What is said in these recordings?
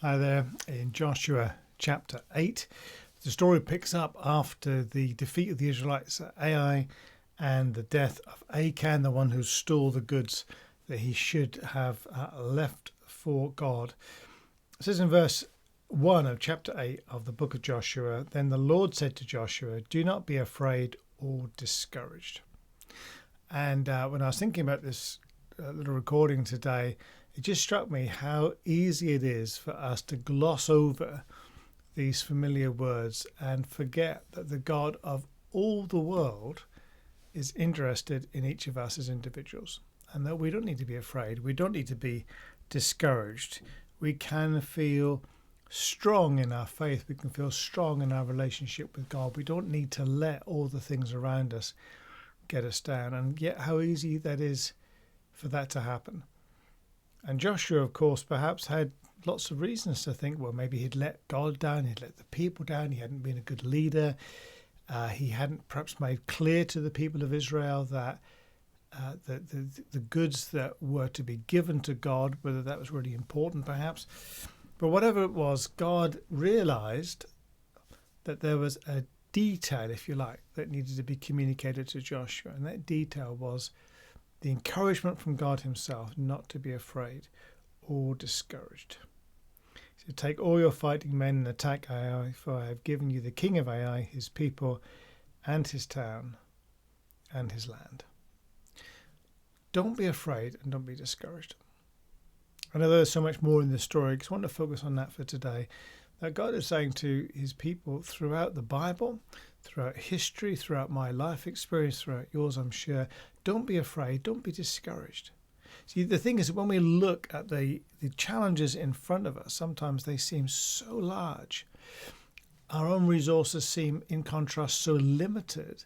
Hi there. In Joshua chapter 8, the story picks up after the defeat of the Israelites at Ai and the death of Achan, the one who stole the goods that he should have left for God. It says in verse 1 of chapter 8 of the book of Joshua, "Then the Lord said to Joshua, 'Do not be afraid or discouraged.'" And when I was thinking about this little recording today, it just struck me how easy it is for us to gloss over these familiar words and forget that the God of all the world is interested in each of us as individuals, and that we don't need to be afraid. We don't need to be discouraged. We can feel strong in our faith. We can feel strong in our relationship with God. We don't need to let all the things around us get us down. And yet how easy that is for that to happen. And Joshua, of course, perhaps had lots of reasons to think, well, maybe he'd let God down, he'd let the people down, he hadn't been a good leader, he hadn't perhaps made clear to the people of Israel that the goods that were to be given to God, whether that was really important perhaps. But whatever it was, God realized that there was a detail, if you like, that needed to be communicated to Joshua, and that detail was the encouragement from God himself not to be afraid or discouraged. So take all your fighting men and attack Ai, for I have given you the king of Ai, his people, and his town, and his land. Don't be afraid and don't be discouraged. I know there's so much more in this story. I just want to focus on that for today. That God is saying to his people throughout the Bible, throughout history, throughout my life experience, throughout yours, I'm sure, don't be afraid, don't be discouraged. See, the thing is, when we look at the challenges in front of us, sometimes they seem so large. Our own resources seem, in contrast, so limited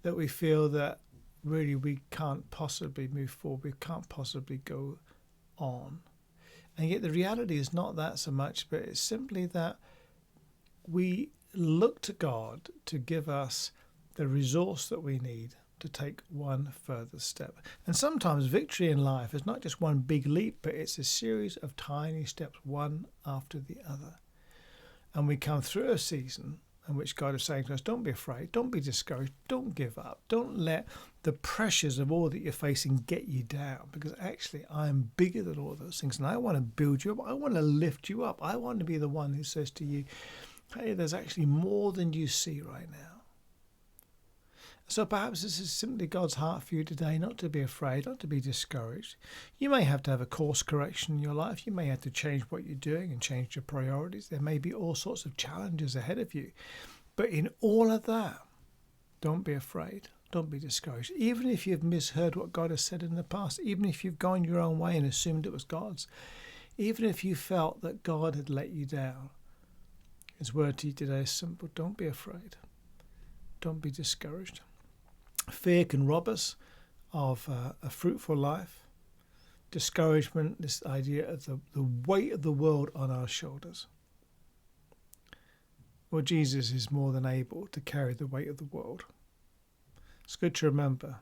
that we feel that really we can't possibly move forward, we can't possibly go on. And yet the reality is not that so much, but it's simply that we look to God to give us the resource that we need to take one further step. And sometimes victory in life is not just one big leap, but it's a series of tiny steps, one after the other. And we come through a season in which God is saying to us, don't be afraid, don't be discouraged, don't give up, don't let the pressures of all that you're facing get you down, because actually I am bigger than all those things, and I want to build you up, I want to lift you up, I want to be the one who says to you, hey, there's actually more than you see right now. So perhaps this is simply God's heart for you today, not to be afraid, not to be discouraged. You may have to have a course correction in your life. You may have to change what you're doing and change your priorities. There may be all sorts of challenges ahead of you. But in all of that, don't be afraid. Don't be discouraged. Even if you've misheard what God has said in the past, even if you've gone your own way and assumed it was God's, even if you felt that God had let you down, his word to you today is simple. Don't be afraid. Don't be discouraged. Fear can rob us of a fruitful life. Discouragement, this idea of the weight of the world on our shoulders. Well, Jesus is more than able to carry the weight of the world. It's good to remember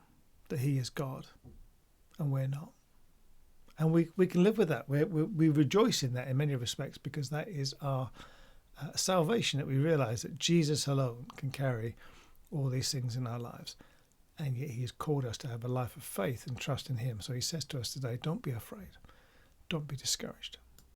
that he is God and we're not. And we can live with that. We rejoice in that in many respects, because that is our salvation, that we realize that Jesus alone can carry all these things in our lives. And yet he has called us to have a life of faith and trust in him. So he says to us today, don't be afraid. Don't be discouraged.